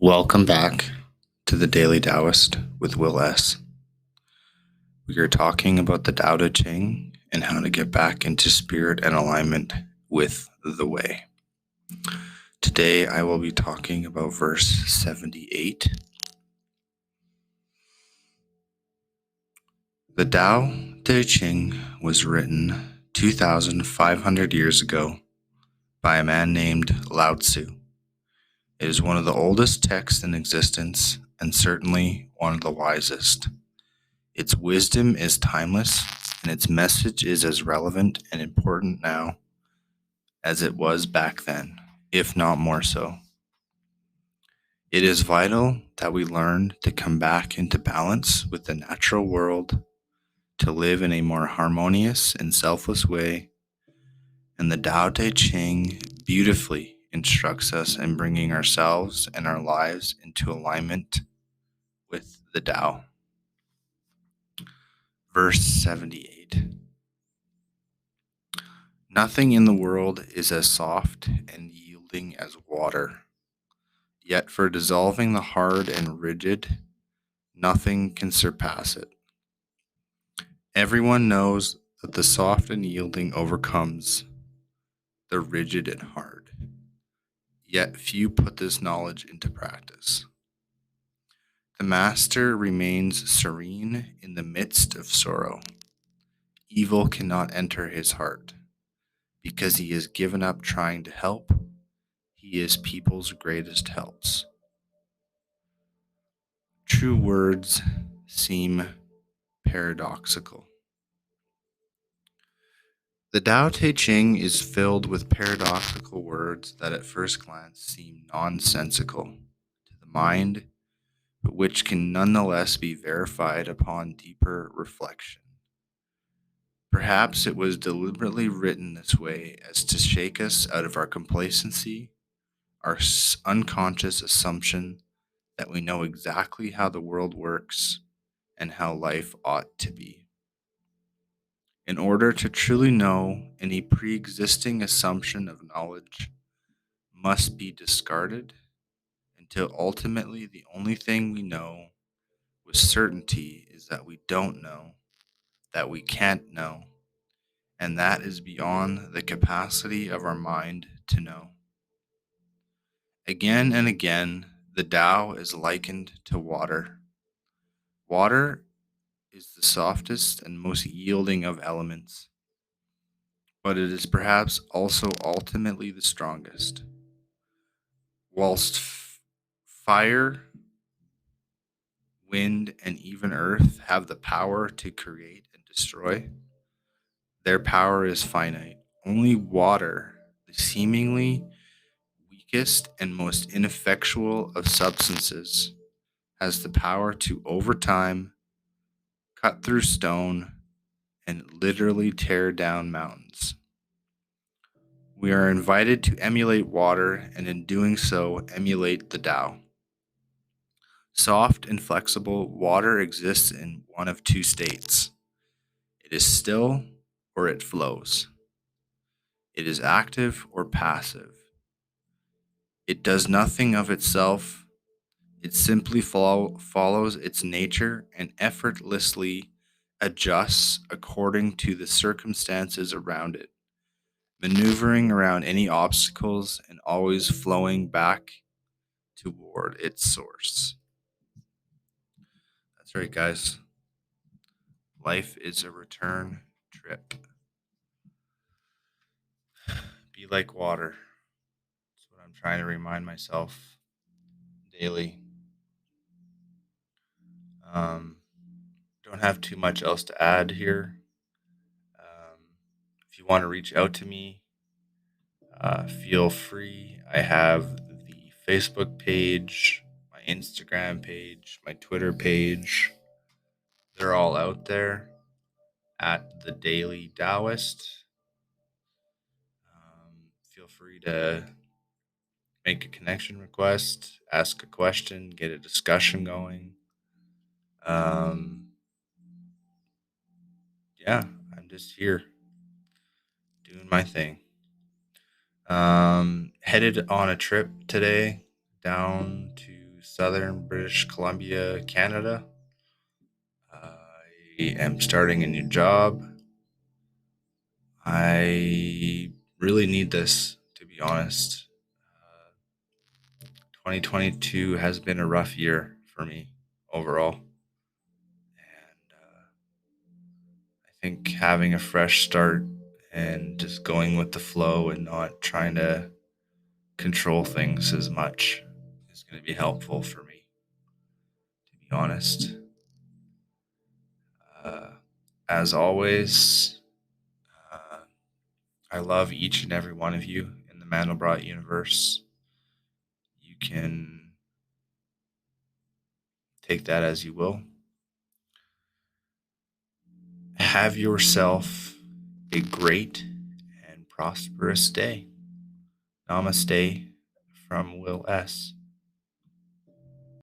Welcome back to the Daily Taoist with Will S. We are talking about the Tao Te Ching and how to get back into spirit and alignment with the way. Today I will be talking about verse 78. The Tao Te Ching was written 2,500 years ago by a man named Lao-Tzu. It is one of the oldest texts in existence and certainly one of the wisest. Its wisdom is timeless, and its message is as relevant and important now as it was back then, if not more so. It is vital that we learn to come back into balance with the natural world, to live in a more harmonious and selfless way, and the Tao Te Ching beautifully instructs us in bringing ourselves and our lives into alignment with the Tao. Verse 78. Nothing in the world is as soft and yielding as water. Yet for dissolving the hard and rigid, nothing can surpass it. Everyone knows that the soft and yielding overcomes the rigid and hard. Yet few put this knowledge into practice. The master remains serene in the midst of sorrow. Evil cannot enter his heart, because he has given up trying to help. He is people's greatest helps. True words seem paradoxical. The Tao Te Ching is filled with paradoxical words that at first glance seem nonsensical to the mind, but which can nonetheless be verified upon deeper reflection. Perhaps it was deliberately written this way as to shake us out of our complacency, our unconscious assumption that we know exactly how the world works and how life ought to be. In order to truly know, any pre-existing assumption of knowledge must be discarded until ultimately the only thing we know with certainty is that we don't know, that we can't know, and that is beyond the capacity of our mind to know. Again and again, the Tao is likened to water. Water is the softest and most yielding of elements, but it is perhaps also ultimately the strongest. Whilst fire, wind, and even earth have the power to create and destroy, their power is finite. Only water, the seemingly weakest and most ineffectual of substances, has the power to, over time, cut through stone and literally tear down mountains. We are invited to emulate water, and in doing so, emulate the Tao. Soft and flexible, water exists in one of two states. It is still or it flows. It is active or passive. It does nothing of itself. It simply follows its nature and effortlessly adjusts according to the circumstances around it, maneuvering around any obstacles and always flowing back toward its source. That's right, guys. Life is a return trip. Be like water. That's what I'm trying to remind myself daily. Don't have too much else to add here. If you want to reach out to me, feel free. I have the Facebook page, my Instagram page, my Twitter page. They're all out there at the Daily Taoist. Feel free to make a connection request, ask a question, get a discussion going. Yeah, I'm just here doing my thing. Headed on a trip today down to southern British Columbia, Canada. I am starting a new job. I really need this, to be honest. 2022 has been a rough year for me overall. And I think having a fresh start and just going with the flow and not trying to control things as much is going to be helpful for me, to be honest. Uh, as always, uh, I love each and every one of you in the Mandelbrot universe. You can take that as you will. Have yourself a great and prosperous day. Namaste from Will S.